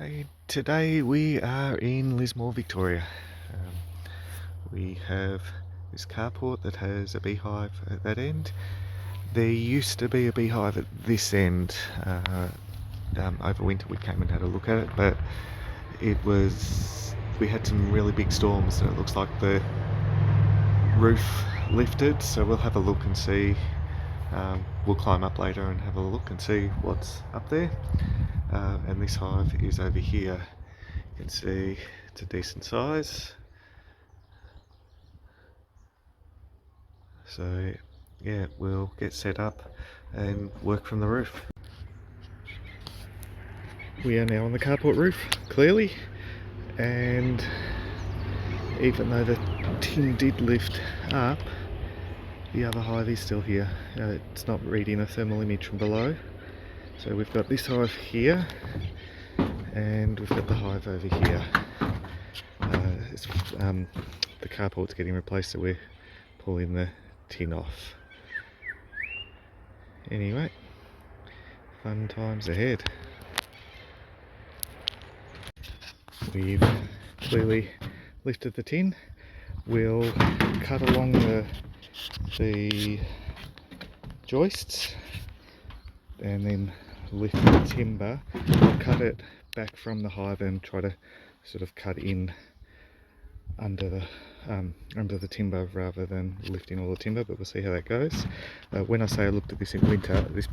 Hey, today we are in Lismore, Victoria. We have this carport that has a beehive at that end. There used to be a beehive at this end. Over winter we came and had a look at it, but we had some really big storms and it looks like the roof lifted, so we'll have a look and see. We'll climb up later and have a look and see what's up there. And this hive is over here. You can see it's a decent size. So yeah, we'll get set up and work from the roof. We are now on the carport roof, clearly, and even though the tin did lift up, the other hive is still here. It's not reading a thermal image from below. So we've got this hive here, and we've got the hive over here. The carport's getting replaced, so we're pulling the tin off. Anyway, fun times ahead. We've clearly lifted the tin. We'll cut along the joists and then lift the timber. We'll cut it back from the hive and try to sort of cut in under the timber rather than lifting all the timber, but we'll see how that goes. When I say I looked at this in winter, this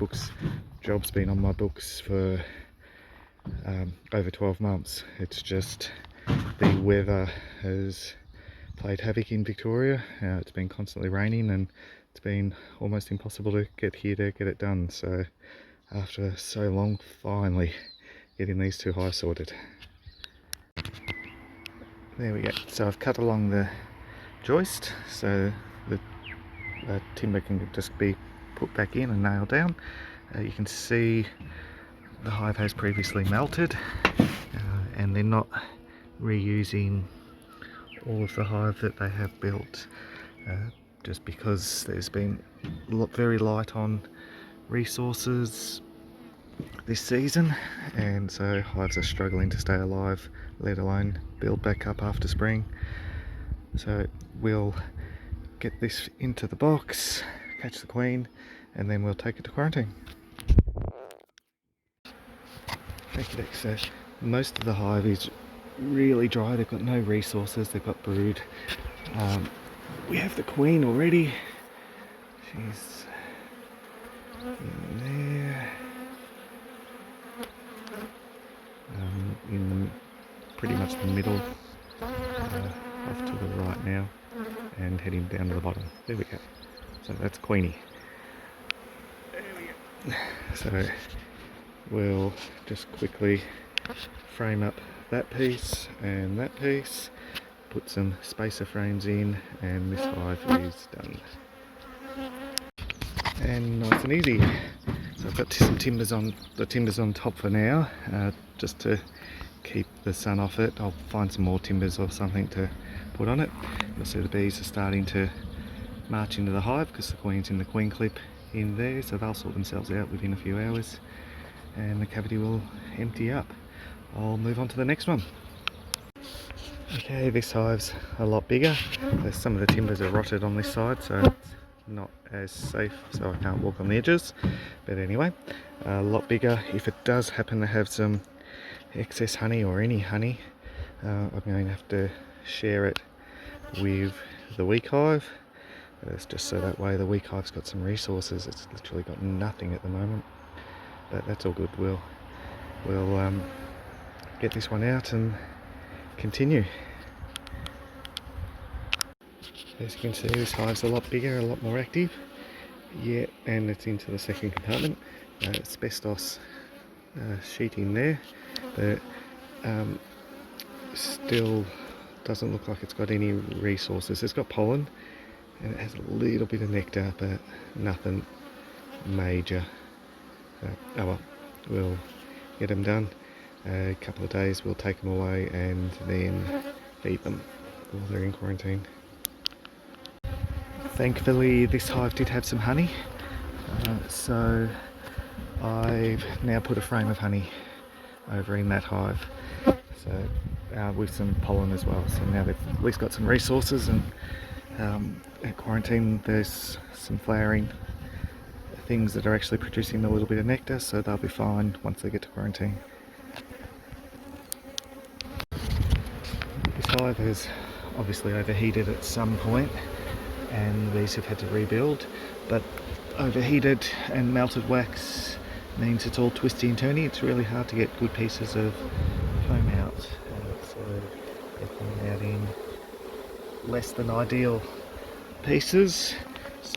job's been on my books for over 12 months. It's just the weather has played havoc in Victoria. It's been constantly raining and it's been almost impossible to get here to get it done. So after so long, finally getting these two hives sorted. There we go. So I've cut along the joist so the timber can just be put back in and nailed down. You can see the hive has previously melted, and they're not reusing all of the hive that they have built, just because there's been very light on resources this season, and so hives are struggling to stay alive, let alone build back up after spring. So we'll get this into the box, catch the queen, and then we'll take it to quarantine. Okay, so most of the hive is really dry. They've got no resources, they've got brood. We have the queen already. She's in there. In pretty much the middle, off to the right now, and heading down to the bottom. There we go. So that's Queenie. There we go. So we'll just quickly frame up that piece and that piece, put some spacer frames in, and this hive is done. And nice and easy. So I've got some timbers on top for now, just to keep the sun off it. I'll find some more timbers or something to put on it. You'll see the bees are starting to march into the hive because the queen's in the queen clip in there, so they'll sort themselves out within a few hours and the cavity will empty up. I'll move on to the next one. Okay, this hive's a lot bigger. Some of the timbers are rotted on this side, so it's not as safe, so I can't walk on the edges. But anyway, a lot bigger. If it does happen to have some excess honey or any honey, I'm going to have to share it with the weak hive. It's just so that way the weak hive's got some resources. It's literally got nothing at the moment, but that's all good. We'll get this one out and continue. As you can see, this hive's a lot bigger, a lot more active. Yeah, and it's into the second compartment. Asbestos sheeting there, but still doesn't look like it's got any resources. It's got pollen and it has a little bit of nectar, but nothing major. Oh well, we'll get them done. A couple of days we'll take them away and then feed them while they're in quarantine. Thankfully this hive did have some honey, so I've now put a frame of honey over in that hive. So with some pollen as well. So now they've at least got some resources, and at quarantine there's some flowering things that are actually producing a little bit of nectar, so they'll be fine once they get to quarantine. This hive has obviously overheated at some point, and these have had to rebuild, but overheated and melted wax means it's all twisty and turny. It's really hard to get good pieces of comb out, so they're coming out in less than ideal pieces,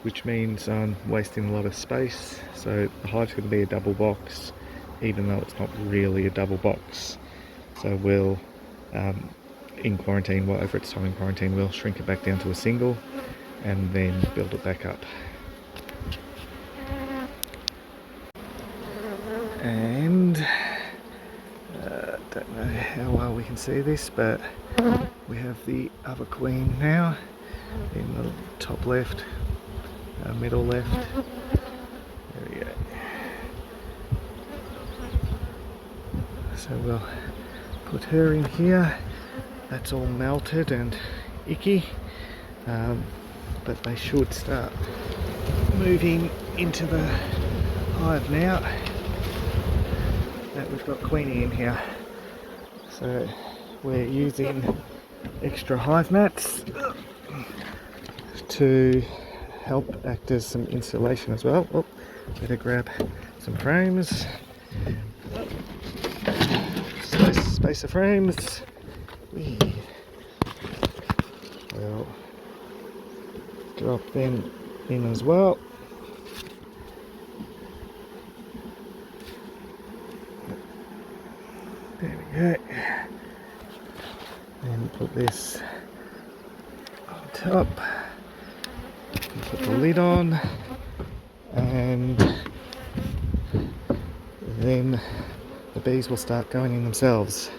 which means wasting a lot of space. So the hive's going to be a double box, even though it's not really a double box. So we'll in quarantine, over its time in quarantine, we'll shrink it back down to a single and then build it back up. And don't know how well we can see this, but we have the other queen now in the top left, middle left. There we go. So we'll put her in here. That's all melted and icky, but they should start moving into the hive now that we've got Queenie in here. So we're using extra hive mats to help act as some insulation as well. Oh, better grab some frames. Space of frames. We'll drop them in as well. There we go. Then put this on top. Put the lid on, and then the bees will start going in themselves.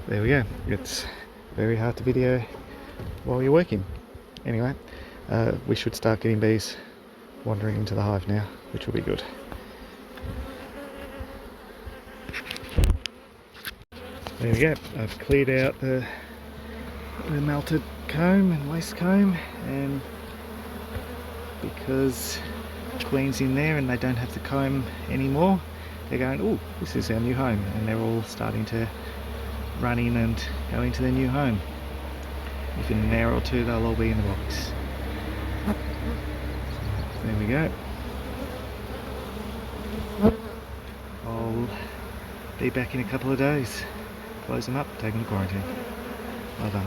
There we go. It's very hard to video while you're working. Anyway, we should start getting bees wandering into the hive now, which will be good. There we go. I've cleared out the melted comb and waste comb, and because Queen's in there and they don't have the comb anymore, they're going, oh, this is our new home, and they're all starting to run in and go into their new home. Within an hour or two they'll all be in the box. There we go. I'll be back in a couple of days. Close them up, take them to quarantine. Well done.